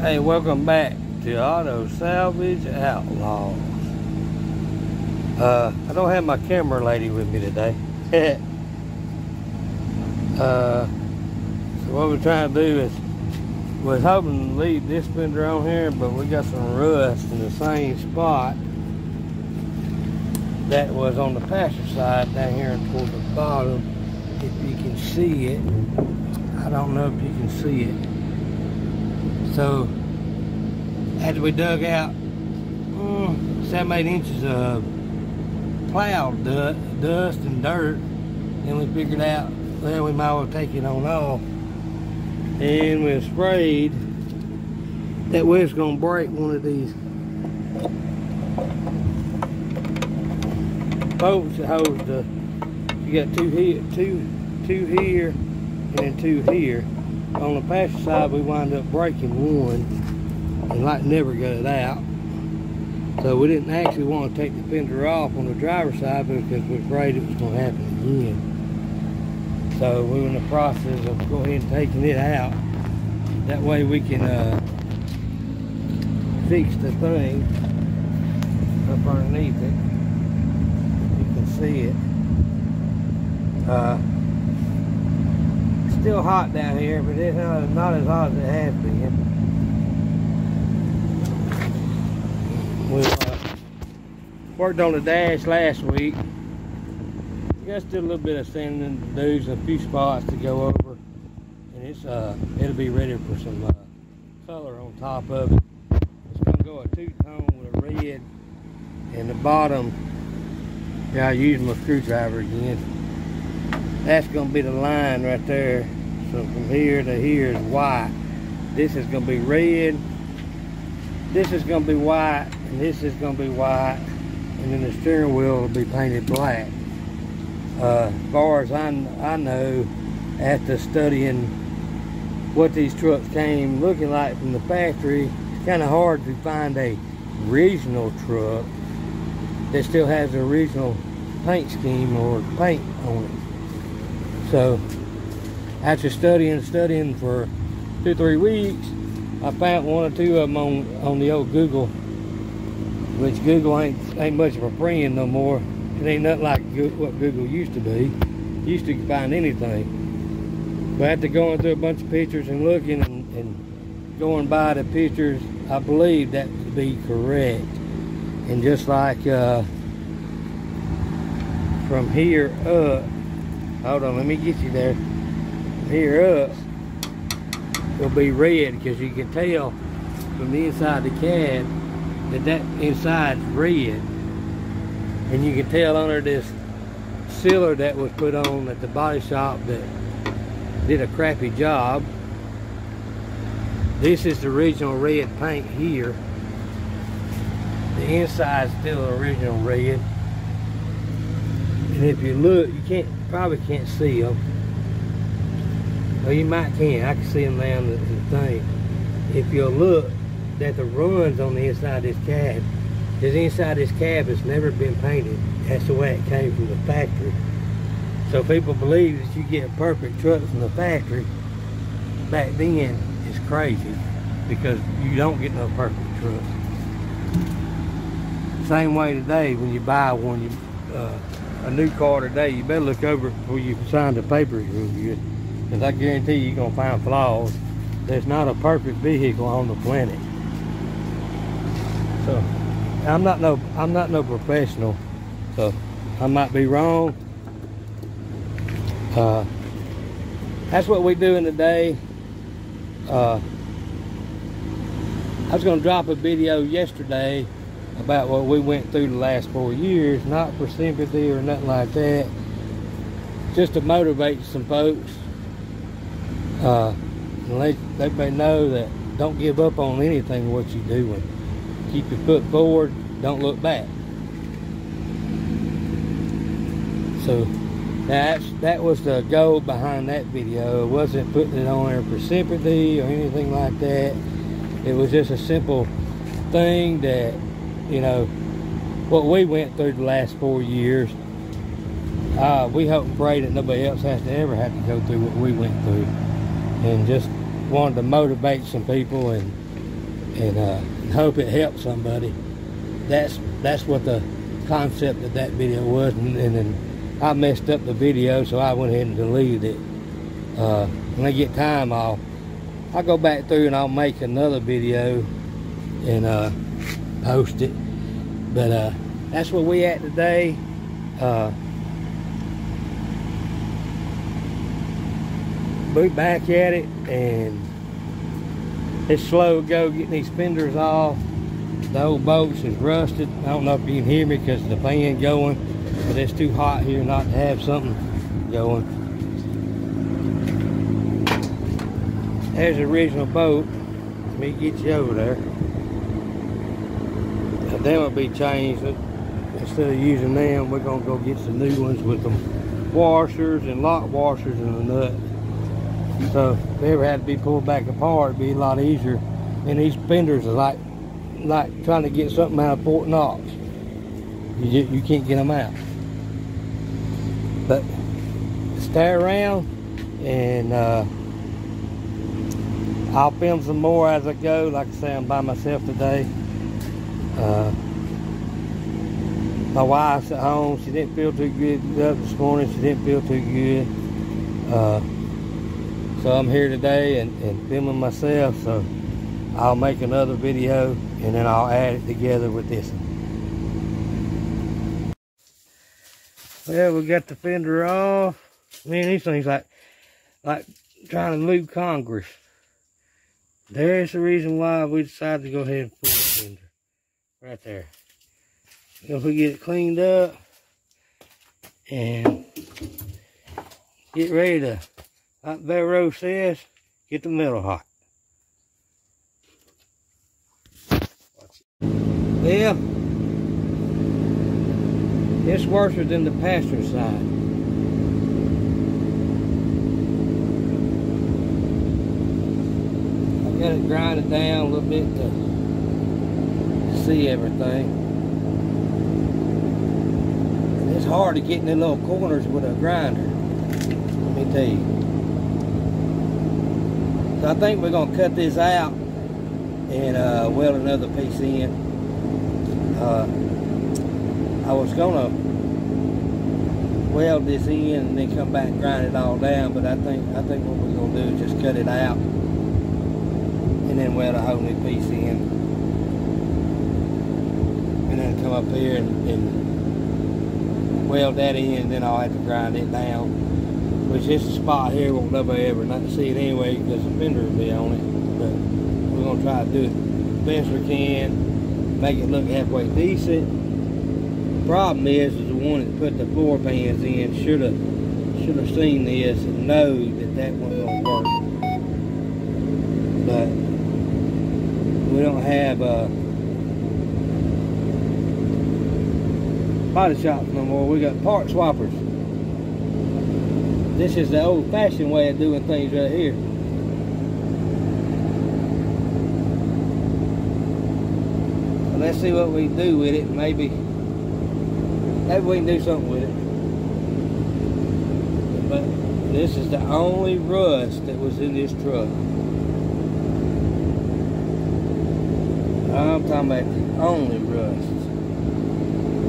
Hey, welcome back to Auto Salvage Outlaws. I don't have my camera lady with me today. So what we're trying to do is, was hoping to leave this fender on here, but we got some rust in the same spot that was on the passenger side down here toward the bottom. If you can see it, I don't know if you can see it. So after we dug out 7-8 inches of plowed dust and dirt, then we figured out, well, we might as well take it on off, and we sprayed that we was gonna break one of these bolts that holds the, you got two here and then two here. On the passenger side we wound up breaking one and like never got it out, so we didn't actually want to take the fender off on the driver's side because we were afraid it was going to happen again. So we were in the process of going ahead and taking it out. That way we can fix the thing up underneath it. You can see it. It's still hot down here, but it's not as hot as it has been. We worked on the dash last week. We got still a little bit of sanding to do, a few spots to go over, and it's it'll be ready for some color on top of it. It's gonna go a two-tone with a red, and the bottom, yeah, I use my screwdriver again. That's gonna be the line right there. So from here to here is white. This is gonna be red. This is gonna be white, and this is gonna be white, and then the steering wheel will be painted black. As far as I know, after studying what these trucks came looking like from the factory, it's kind of hard to find a original truck that still has the original paint scheme or paint on it. So after studying for 2-3 weeks, I found one or two of them on the old Google, which Google ain't much of a friend no more. It ain't nothing like what Google used to be. Used to find anything. But after going through a bunch of pictures and looking and going by the pictures, I believe that to be correct. And just like from here up, hold on, let me get you there. From here up, it'll be red because you can tell from the inside the cab that inside's red. And you can tell under this sealer that was put on at the body shop that did a crappy job. This is the original red paint here. The inside's still original red. And if you look, you probably can't see them. Well, you might can. I can see them down the thing. If you'll look at the runs on the inside of this cab, this inside of this cab has never been painted. That's the way it came from the factory. So people believe that you get a perfect truck from the factory. Back then, it's crazy because you don't get no perfect truck. Same way today, when you buy one, a new car today, you better look over it before you sign the papers real good, because I guarantee you're gonna find flaws. There's not a perfect vehicle on the planet. So I'm not no professional, so I might be wrong. That's what we're doing today. I was gonna drop a video yesterday about what we went through the last 4 years, not for sympathy or nothing like that, just to motivate some folks, and let everybody know that don't give up on anything what you're doing. Keep your foot forward, don't look back. So that was the goal behind that video. It wasn't putting it on there for sympathy or anything like that. It was just a simple thing that, you know, what we went through the last 4 years, we hope and pray that nobody else has to ever have to go through what we went through. And just wanted to motivate some people and and hope it helps somebody. That's what the concept of that video was, and then I messed up the video, so I went ahead and deleted it. When I get time, I'll go back through and I'll make another video and post it. But that's where we at today. We're back at it, and it's slow go getting these fenders off. The old bolts is rusted. I don't know if you can hear me because the fan going, but it's too hot here not to have something going. There's the original bolt. Let me get you over there. Them will be changed. Instead of using them, we're gonna go get some new ones with them washers and lock washers and a nut. So if they ever had to be pulled back apart, it'd be a lot easier. And these fenders are like trying to get something out of Fort Knox. You can't get them out. But stay around, and I'll film some more as I go. Like I say, I'm by myself today. My wife's at home. She didn't feel too good this morning. She didn't feel too good. So I'm here today and filming myself. So I'll make another video and then I'll add it together with this one. Well, we got the fender off. Man, these things like trying to lube Congress. There's the reason why we decided to go ahead and pull the fender. Right there. If we get it cleaned up and get ready to, like Vero says, get the metal hot. Well, it's worse than the passenger side. I got it grinded down a little bit to see everything. It's hard to get in the little corners with a grinder, let me tell you. So I think we're going to cut this out and weld another piece in. I was going to weld this in and then come back and grind it all down, but I think what we're going to do is just cut it out and then weld a whole new piece in. And then come up here and weld that in, and then I'll have to grind it down. Which this spot here won't nobody ever not see it anyway because the fender will be on it. But we're gonna try to do it the best we can, make it look halfway decent. The problem is the one that put the floor pans in should have seen this and know that wasn't gonna work. But we don't have body shops no more. We got part swappers. This is the old-fashioned way of doing things right here. So let's see what we can do with it. Maybe we can do something with it. But this is the only rust that was in this truck. I'm talking about the only rust.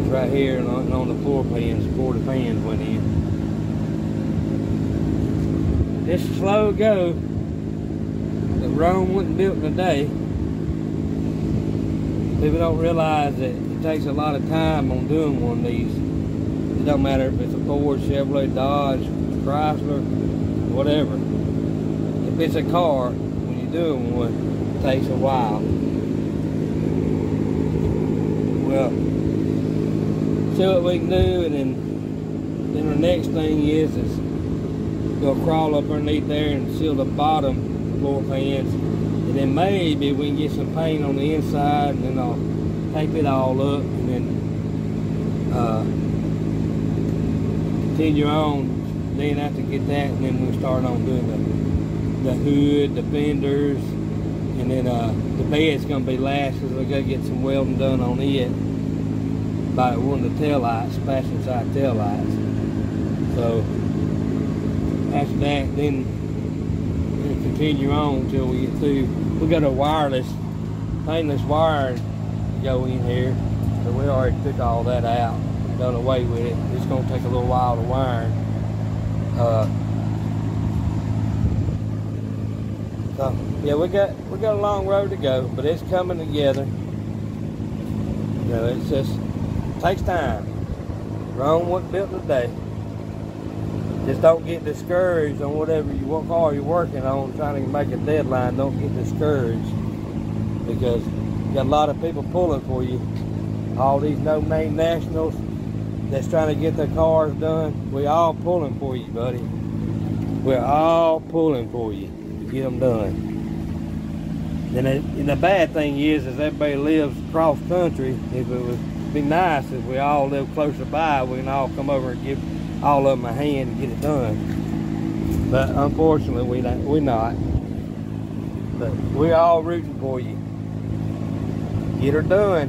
Right here and on the floor pans before the pans went in. This is slow go. The Rome wasn't built in a day. People don't realize that it takes a lot of time on doing one of these. It don't matter if it's a Ford, Chevrolet, Dodge, Chrysler, whatever. If it's a car, when you're doing one, it takes a while. Well, see what we can do, and then the next thing is go crawl up underneath there and seal the bottom floor pans, and then maybe we can get some paint on the inside, and then I'll tape it all up, and then continue on. Then after get that, and then we'll start on doing the hood, the fenders, and then the bed's gonna be last because we gotta get some welding done on it. By one of the tail lights, passenger side tail lights. So after that, then we'll continue on until we get through. We got a wireless painless wiring to go in here, so we already took all that out, done away with it. It's gonna take a little while to wire. So yeah, we got a long road to go, but it's coming together. You know, it takes time. Rome wasn't built today. Just don't get discouraged on whatever what car you're working on, trying to make a deadline. Don't get discouraged, because you got a lot of people pulling for you. All these no-name nationals that's trying to get their cars done. We all pulling for you, buddy. We're all pulling for you to get them done. And the bad thing is everybody lives across country. If it would be nice if we all live closer by, we can all come over and give all of them a hand and get it done. But unfortunately, we're not. But we're all rooting for you. Get her done.